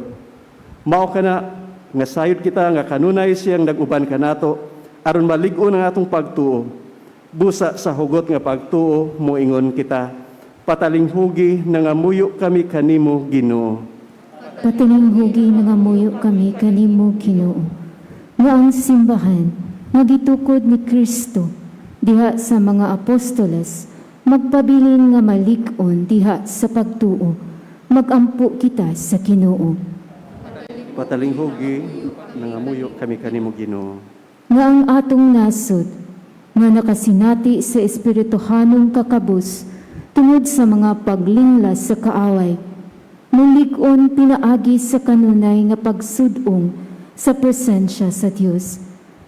Mao kana nga sayod kita nga kanunay siyang nag-uban kanato aron malig-o ang atong pagtuo. Busa sa hugot nga pagtuo moingon kita, patalinghugi nangamuyo kami kanimo Ginoo. Patalinghugi nangamuyo kami kanimo Ginoo. Nga ang simbahan nga gitukod ni Kristo diha sa mga apostoles magpabilin nga malig-on diha sa pagtuo. Magampo kita sa Ginoo. Patalinghugi nangamuyo kami kanimo Ginoo. Nga ang atong nasod nga nakasinati sa espirituhanong kakabus tungod sa mga paglinglas sa kaaway. Mulig-on pinaagi sa kanunay nga pagsudong sa presensya sa Dios.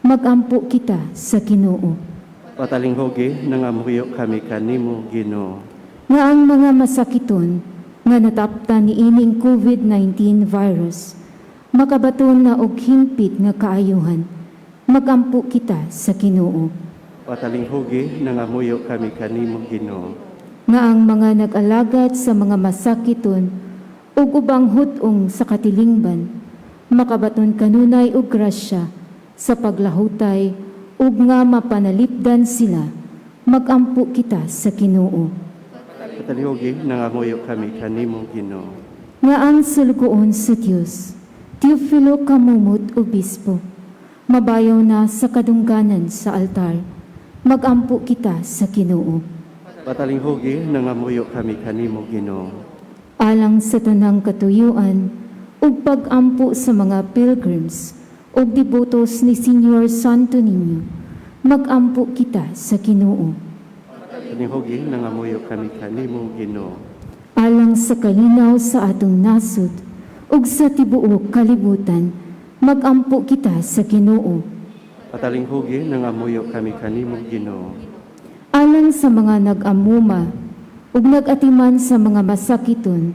Magampo kita sa Ginoo. Patalinghugi nangamuyo kami kanimo Ginoo. Nga ang mga masakiton nga nataptan ni ining COVID-19 virus, makabaton na og hingpit nga kaayuhan, magampo kita sa Ginoo. Patalinghugi nangamuyo kami kanimo Ginoo. Nga ang mga nag-alagad sa mga masakiton ug ubang hutong sa katilingban, makabaton kanunay og grasya sa paglahutay ug nga mapanalipdan sila, magampo kita sa Ginoo. Patalinghugi nangamuyo kami kanimo Ginoo. Nga ang sulugoon sa Dios, Teofilo Kamumot Obispo, mabayaw na sa kadungganan sa altar, magampo kita sa Ginoo. Patalinghugi nangamuyo kami kanimo Ginoo. Alang sa tanang katuyuan ug pag-ampo sa mga pilgrims ug devotos ni Señor Santo Niño, magampo kita sa Ginoo. Patalinghugi nangamuyo kami kanimo Ginoo. Alang sa kalinaw sa atong nasod ug sa tibuok kalibutan, magampo kita sa Ginoo. Patalinghugi nangamuyo kami kanimo Ginoo. Alang sa mga nag-amuma ug nag-atiman sa mga masakiton,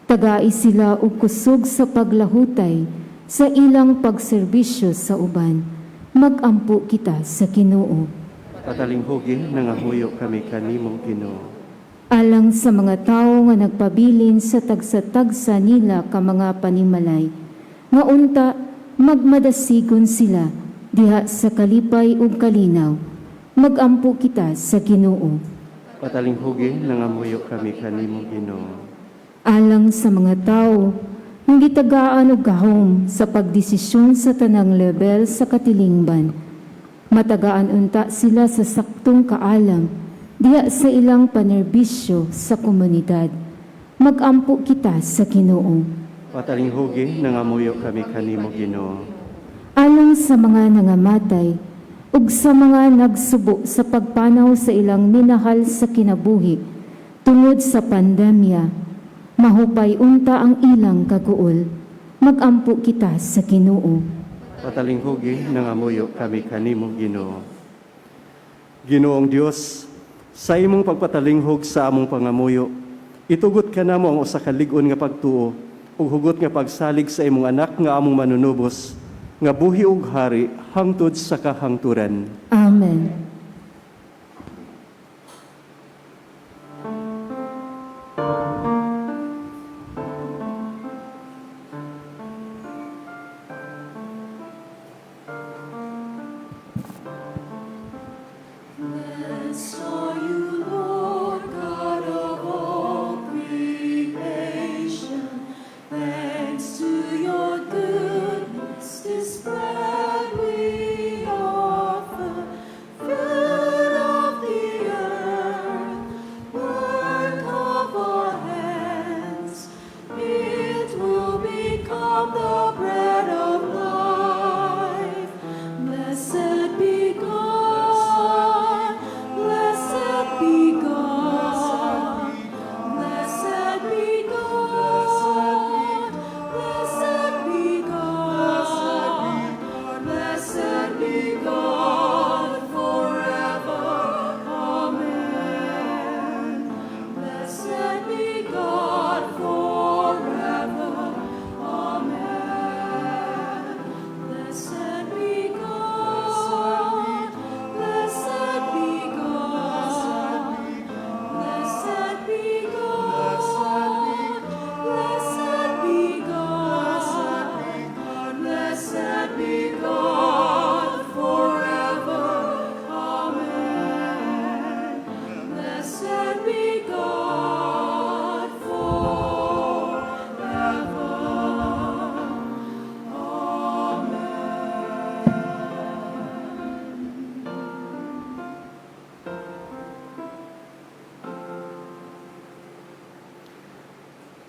tagai sila og kusog sa paglahutay sa ilang pagserbisyo sa uban, magampo kita sa Ginoo. Patalinghugi nangamuyo kami kanimo Ginoo. Alang sa mga tawo nga nagpabilin sa tagsa-tagsa nila ka mga panimalay, nga unta magmadasigon sila diha sa kalipay ug kalinaw, magampo kita sa Ginoo. Patalinghugi nangamuyo kami kanimo Ginoo. Alang sa mga tawo nga gitagaan og gahom sa pagdesisyon sa tanang level sa katilingban, matagaan unta sila sa saktong kaalam diha sa ilang panerbisyo sa komunidad, magampo kita sa Ginoo. Patalinghugi nangamuyo kami kanimo Ginoo. Alang sa mga nangamatay ug sa mga nagsubo sa pagpanaw sa ilang minahal sa kinabuhi tungod sa pandemya, mahupay unta ang ilang kaguol, magampo kita sa Ginoo. Patalinghugi nangamuyo kami kanimo Ginoo. Ginoong Dios, sa imong pagpatalinghog sa among pangamuyo, Itugot ka namo ang usa ka lig-on nga pagtuo ug hugot nga pagsalig sa imong anak nga among manunubos nga buhi ug hari hangtod sa kahangturan. Amen.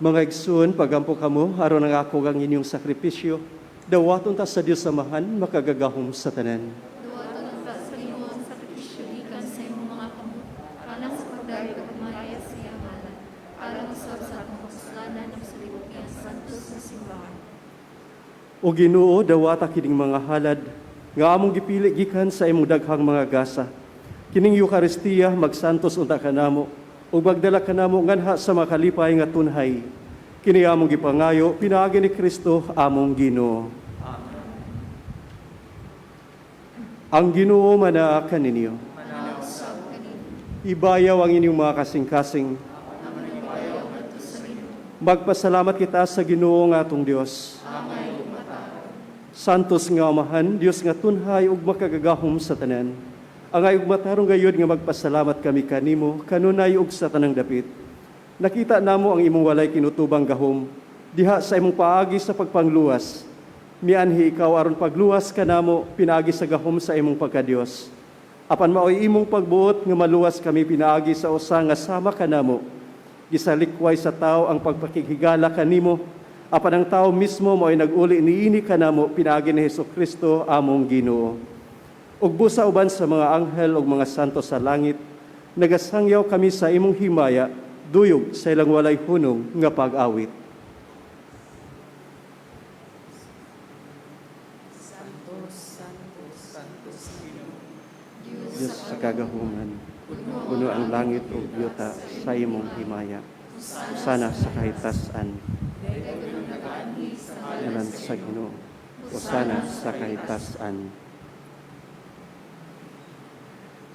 Mga igsoon, pagampo kamo, aron ang ako ang inyong sakripisyo, dawaton ta sa Dios Amahan, makagagahom sa tanan. Duwaton ang sa limon sa sakripisyo gikan sa imong mga kamot, kanang sa pagdayeg ug malaya sa iyang ngalan, alang usab sa atong kasalanan ng salibot niya santos sa simbahan. O Ginoo, dawata kining mga halad, nga among gipili gikan sa imong daghang mga gasa. Kining Eucharistia magsantos unta kanamo, ug magdala kanamo nganha sa makalipay nga tunhay. Kini among gipangayo pinaagi ni Kristo among Ginoo. Ang Ginoo manaa kaninyo. Ibayaw ang inyong mga kasing-kasing. Magpasalamat kita sa Ginoo nga atong Dios. Santos nga Amahan, Dios nga tunhay ug makagagahom sa tanan. Ang ayog matarong gayud nga magpasalamat kami kanimo, kanunay ug sa tanang dapit. Nakita namo ang imong walay kinutubang gahom, diha sa imong paagi sa pagpangluwas. Mianhi ikaw aron pagluwas kanamo, pinaagi sa gahom sa imong pagkadios. Apan maoy imong pagbuot nga maluwas kami pinaagi sa usa nga sama kanamo. Gisalikway sa tao ang pagpakigigala kanimo, apan ang tao mismo maoy nag-uli niini kanamo pinaagi ni Hesukristo among Ginoo. Ug busa uban sa mga anghel ug mga santo sa langit, nagasangyaw kami sa imong himaya, duyog sa ilang walay hunong nga pag-awit. Diyos sa kagahuman, puno ang langit ug yuta sa imong himaya, sana sa kahitasan, ngalan sa Ginoo, o sana sa kahitasan.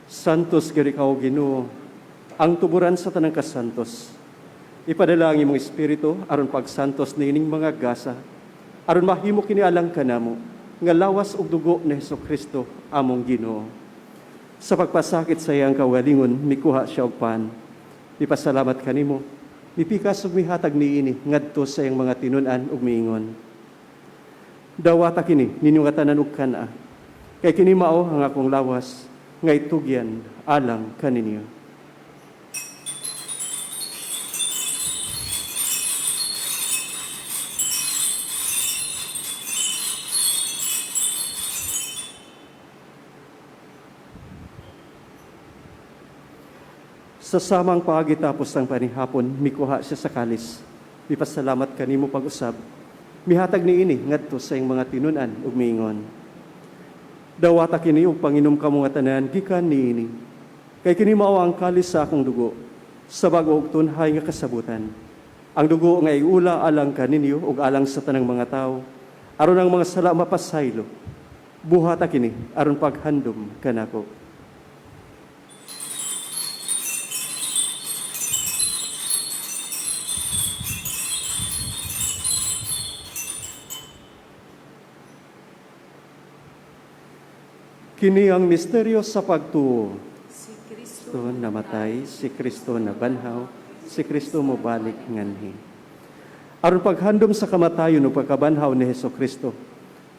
Santos gari ka o Ginoo, ang tuburan sa tanang kasantos. Ipadala ang imong espiritu aron pagsantos niining mga gasa, aron mahimo kini alang kanamo nga lawas ug dugo ni Hesukristo among Ginoo. Sa pagpasakit sa iyang kawalingon, mikuha siya og pan. Ipasalamat kanimo, mipikas ug mihatag niini ngadto sa iyang mga tinun-an ug miingon. Dawata kini ninyo nga tanan ug kana, kay kini mao ang akong lawas nga itugyan alang kaninyo. Sa samang pagitapos ng panihapon, mikuha siya sa kalis. Mipasalamat kanimo pag-usab. Mihatag niini ngadto sa iyang mga tinun-an ug miingon. Dawata kini ug panginom kamo nga tanan gikan niini. Kay kini mao ang kalis sa akong dugo, sa bag-o tunhay nga kasabutan. Ang dugo nga iula alang kaninyo ug alang sa tanang mga tao, aron ang mga sala mapasaylo. Buhata kini aron paghandom kanako. Kini ang misteryo sa pagtuo. Si Kristo namatay, si Kristo nabanhaw, si Kristo mobalik nganhi. Aron paghandom sa kamatayon o pagkabanhaw ni Hesus Kristo,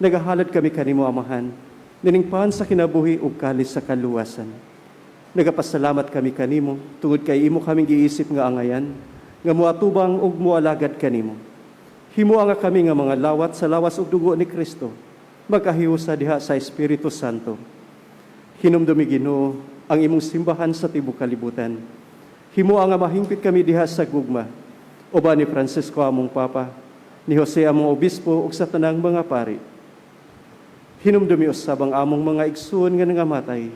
nagahalad kami kanimo Amahan, niningpahan sa kinabuhi ug kalis sa kaluwasan. Nagapasalamat kami kanimo tungod kay imo kaming giisip nga angayan, nga muatubang ug mualagad kanimo. Himo nga kami nga mga lawat sa lawas ug dugo ni Kristo, magkahiusa diha sa Espiritu Santo. Hinumdumi Ginoo ang imong simbahan sa tibuok kalibutan. Himo ang mahingpit kami diha sa gugma. Uban ni Francisco among Papa, ni Jose among Obispo ug sa tanang mga pari. Hinumdumi usab ang among mga igsoon nga nangamatay.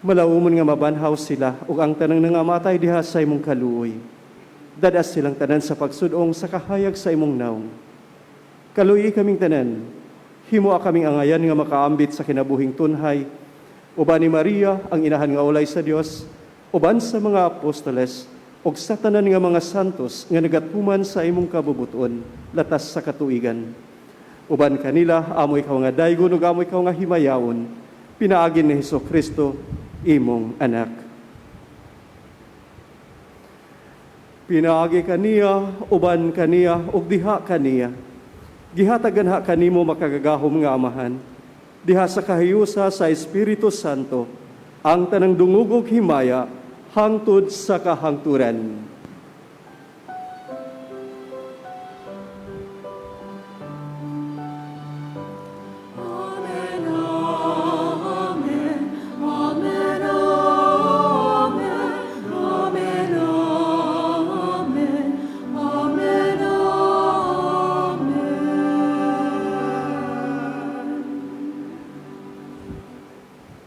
Malaumon nga mabanhaw sila ug ang tanang nangamatay diha sa imong kaluoy. Dadas silang tanan sa pagsudong sa kahayag sa imong naong. Kaluoy kaming tanan. Himo kaming angayan nga makaambit sa kinabuhing tunhay, uban ni Maria ang inahan nga ulay sa Dios, uban sa mga apostoles, ug sa tanan nga mga santos nga nagatuman sa imong kabubuton, latas sa katuigan. Uban kanila, amo ikaw nga daygon ug amo ikaw nga himayaon, pinaagin ni Hesus Kristo, imong anak. Pinaagi kaniya, uban kaniya, ug diha kaniya. Gihatagan ha kanimo makagagahom nga Amahan, diha sa kahiyusa sa Espiritu Santo, ang tanang dungog ug himaya, hangtod sa kahangturan.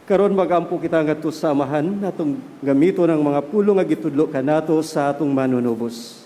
Karon magampo kita ngadto sa Amahan natong gamito ng mga pulo nga gitudlo kanato sa atong manunubos.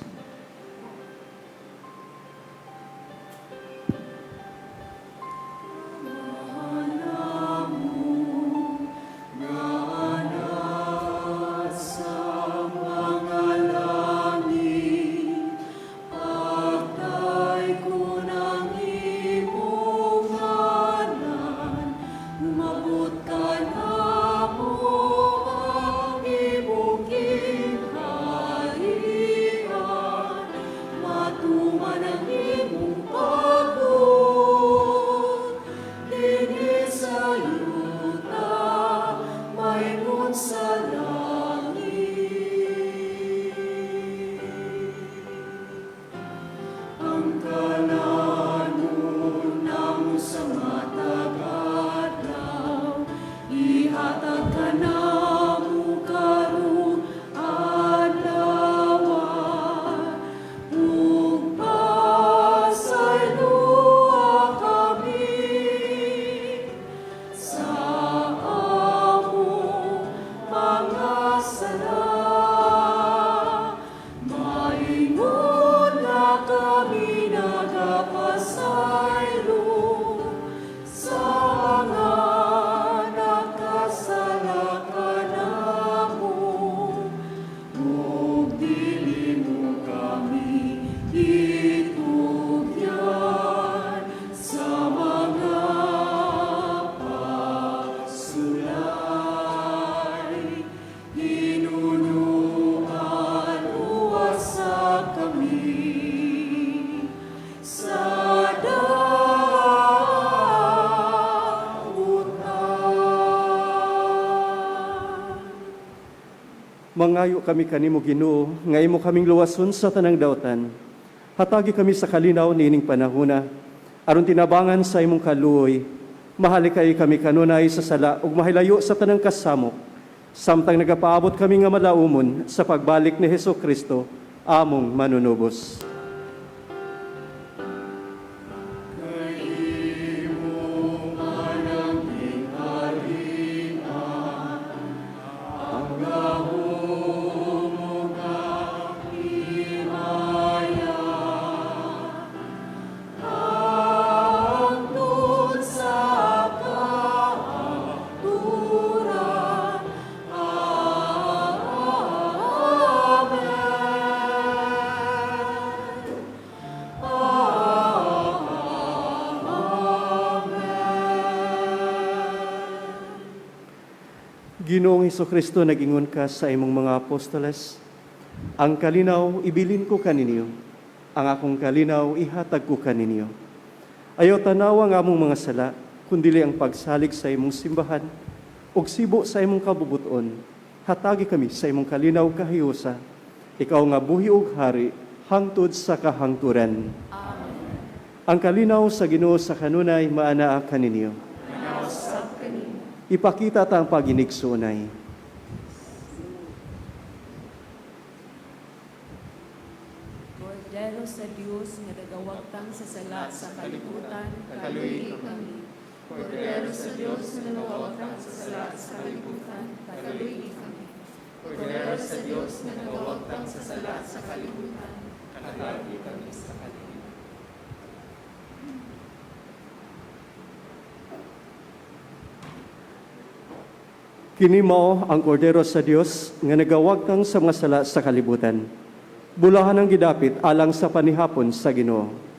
Mangayo kami kanimo Ginoo, nga imo kaming luwason sa tanang daotan. Hatagi kami sa kalinaw niining panahona, aron tinabangan sa imong kaluoy, mahali kay kami kanunay sa sala ug mahilayo sa tanang kasamok, samtang nagapaabot kami nga malaumon sa pagbalik ni Hesus Kristo, among manunubos. Ginoong Hesukristo, nagingon ka sa imong mga apostoles, ang kalinaw ibilin ko kaninyo, ang akong kalinaw ihatag ko kaninyo. Ayaw tanawa nga among mga sala, kundili ang pagsalig sa imong simbahan, ug sibo sa imong kabubuton, hatagi kami sa imong kalinaw kahiusa, ikaw nga buhi ug hari, hangtod sa kahangturan. Amen. Ang kalinaw sa Ginoo sa kanunay maanaa kaninyo. Ipakita ta ang paginigsunay. Kordero sa Diyos nga nagawagtang sa sala sa kalibutan, kaluoy kami. Kordero sa Diyos na nagawagtang sa sala sa kalibutan, kaluoy kami. Kordero sa Diyos na nagawagtang sa sala sa kalibutan, kaluoy kami sa kalibutan. Kini mao ang kordero sa Dios nga nagawagtang sa mga sala sa kalibutan. Bulahan ang gidapit alang sa panihapon sa Ginoo.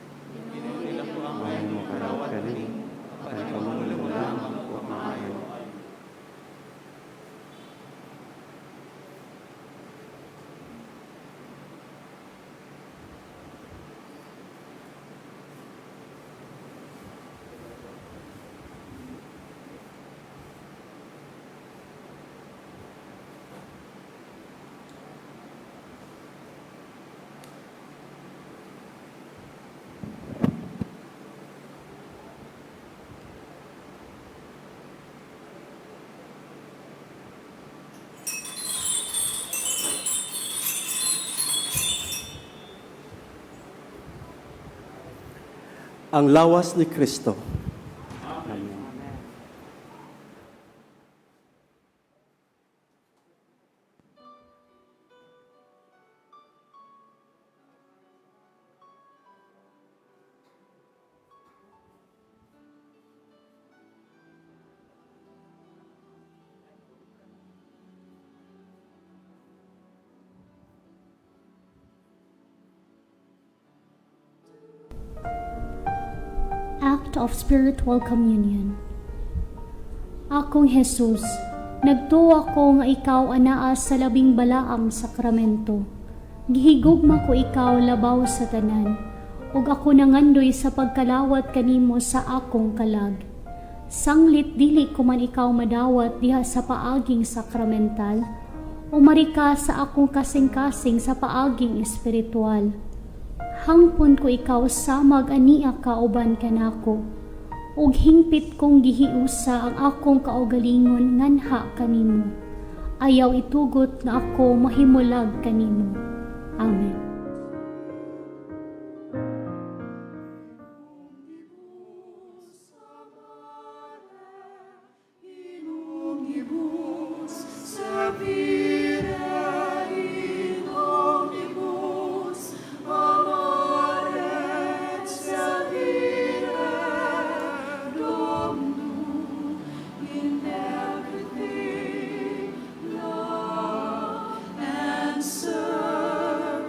Ang lawas ni Kristo. Amen. Act of Spiritual Communion. Akong Jesus, nagtuo ako nga ikaw anaa sa labing balaang sakramento. Gihigugma ko ikaw labaw sa tanan, ug ako nangandoy sa pagkalawat kanimo sa akong kalag. Sanglit dili ko man ikaw madawat diha sa paaging sakramental, umarika sa akong kasing-kasing sa paaging espiritual. Hangpon ko ikaw samag ania kauban kanako, ug hingpit kong gihiusa ang akong kaugalingon nganha kanimo. Ayaw itugot na ako mahimulag kanimo. Amen. Answer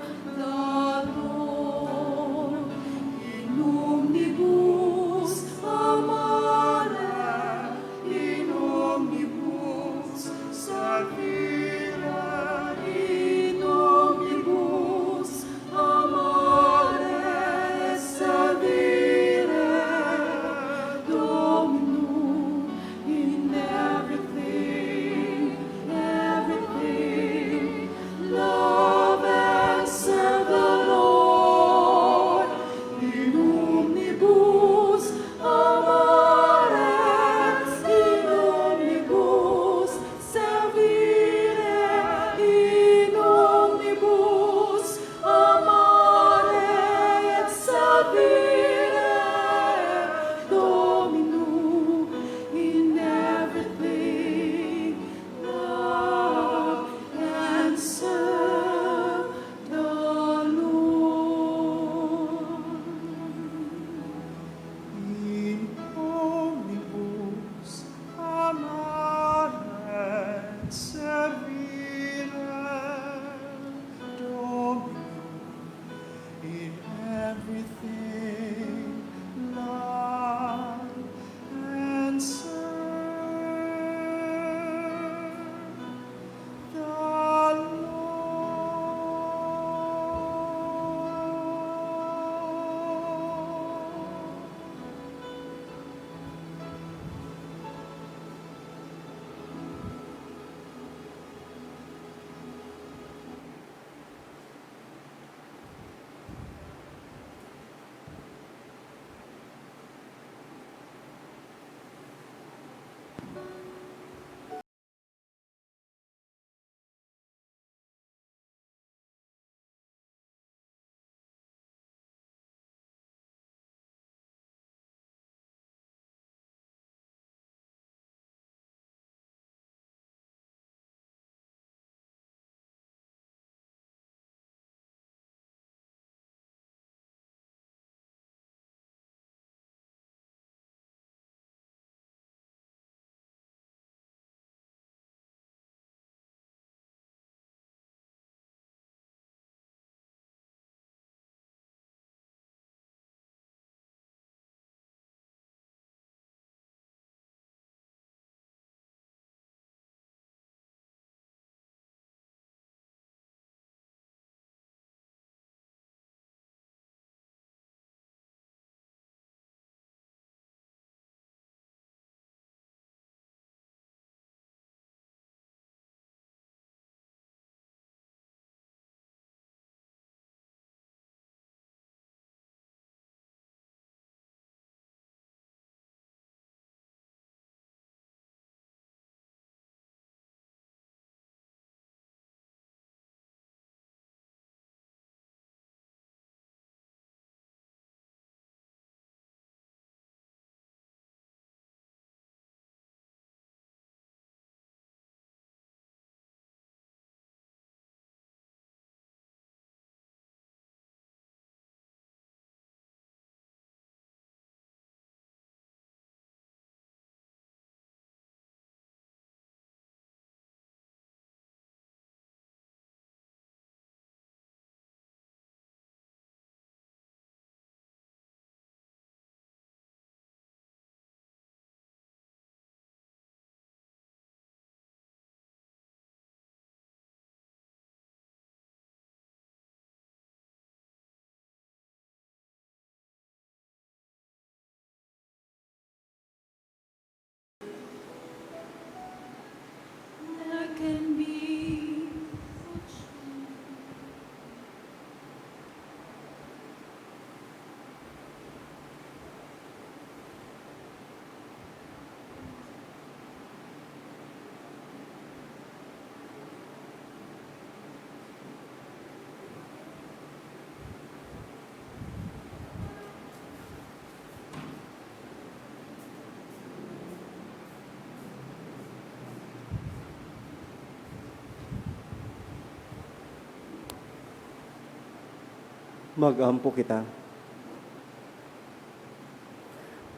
Mag-ampo kita.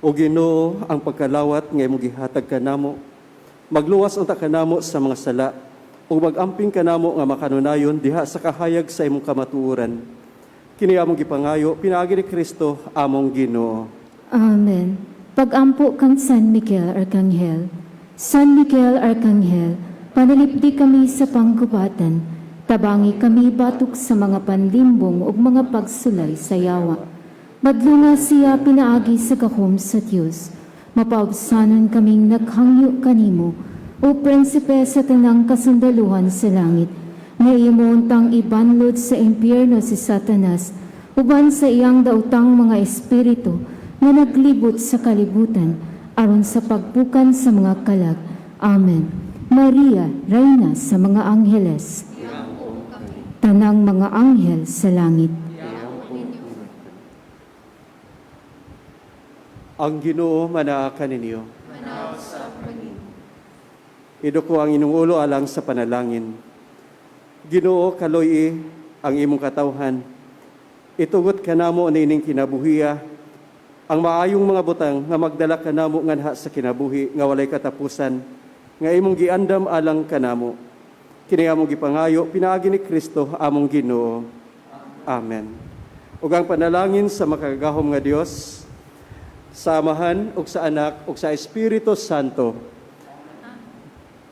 O Ginoo, ang pagkalawat nga imong gihatag kanamo, magluwas unta kanamo sa mga sala, o magamping kanamo nga makanunayon diha sa kahayag sa imong kamatuoran. Kini among gipangayo, pinaagi ni Kristo among Ginoo. Amen. Pagampo kang San Miguel Arcangel. San Miguel Arcangel, panalipdi kami sa panggubatan, tabangi kami batok sa mga panlimbong ug mga pagsulay sa yawa. Madlunga siya pinaagi sa gahom sa Dios. Mapaubsanon kaming naghangyo kanimo, o prinsipe sa tanang kasundaluhan sa langit, na imuntang ibanlod sa impyerno si Satanas, uban sa iyang dautang mga espiritu na naglibot sa kalibutan, aron sa pagbukan sa mga kalag. Amen. Maria, Reyna sa mga angheles, tanang mga anghel sa langit, Ang Ginoo manaakan ninyo. Iduko ang inyong ulo alang sa panalangin. Ginoo, kaloy ang imong katawhan. Itugot kanamo nining kinabuhiya, ang maayong mga butang nga magdala kanamo nganha sa kinabuhi nga walay katapusan, nga imong giandam alang kanamo. Kini among gipangayo, pinaagi ni Kristo among Ginoo. Amen. Ug ang panalangin sa makagahom nga Dios, sa Amahan ug sa Anak ug sa Espiritu Santo,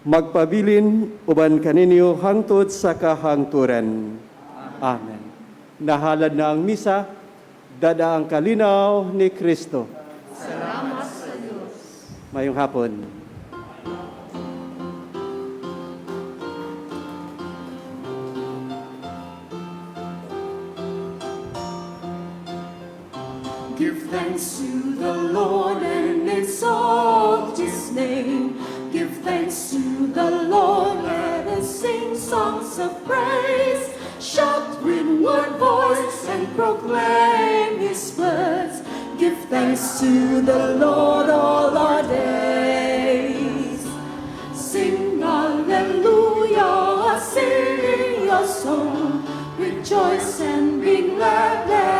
magpabilin uban kaninyo hangtod sa kahangturan. Amen. Nahalad na ang misa, dada ang kalinaw ni Kristo. Salamat sa Diyos. Mayong hapon. Give thanks to the Lord and exalt His name. Give thanks to the Lord, let us sing songs of praise. Shout with one voice and proclaim His words. Give thanks to the Lord all our days. Sing hallelujah, sing your song. Rejoice and be glad.